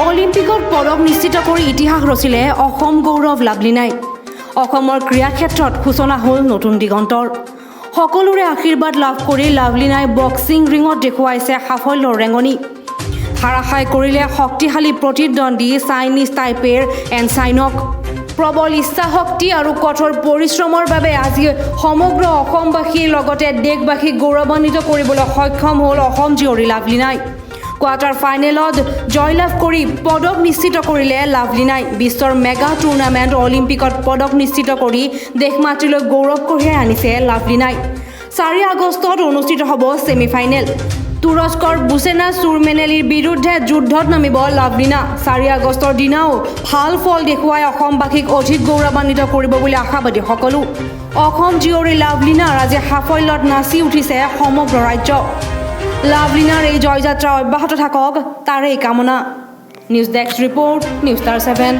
অলিম্পিকত পদক নিশ্চিত কৰি ইতিহাস ৰচিলে অসম গৌৰৱ লাভলিনাই। অসমৰ ক্ৰীড়া ক্ষেত্ৰত সূচনা হ'ল নতুন দিগন্তৰ। সকলোৰে আশীৰ্বাদ লাভ কৰি লাভলিনাই বক্সিং ৰিঙত দেখুৱাইছে সাফল্যৰ ৰেঙনি। হাৰাশাই কৰিলে শক্তিশালী প্ৰতিদ্বন্দ্বী চাইনিজ টাইপেৰ এনচাইনক। প্ৰবল ইচ্ছাশক্তি আৰু কঠোৰ পৰিশ্ৰমৰ বাবে আজি সমগ্ৰ অসমবাসীৰ লগতে দেশবাসীক গৌৰৱান্বিত কৰিবলৈ সক্ষম হ'ল অসম জীয়ৰী লাভলিনাই। কোৱাৰ্টাৰ ফাইনেলত জয়লাভ কৰি পদক নিশ্চিত কৰিলে লাভলিনাই। বিশ্বৰ মেগা টুৰ্ণামেণ্ট অলিম্পিকত পদক নিশ্চিত কৰি দেশমাতৃলৈ গৌৰৱ কঢ়িয়াই আনিছে লাভলিনাই। 4 আগষ্টত অনুষ্ঠিত হ'ব ছেমিফাইনেল। তুৰস্কৰ বুচেনা চুৰমেনেলিৰ বিৰুদ্ধে যুদ্ধত নামিব লাভলিনা। 4 আগষ্টৰ দিনাও ভাল ফল দেখুৱাই অসমবাসীক অধিক গৌৰৱান্বিত কৰিব বুলি আশাবাদী সকলো। অসম জীয়ৰী লাভলিনাৰ আজি সাফল্যত নাচি উঠিছে সমগ্ৰ ৰাজ্য। লাভলিনাৰ এই জয়যাত্ৰা অব্যাহত থাকক তাৰেই কামনা। News desk report, news star 7।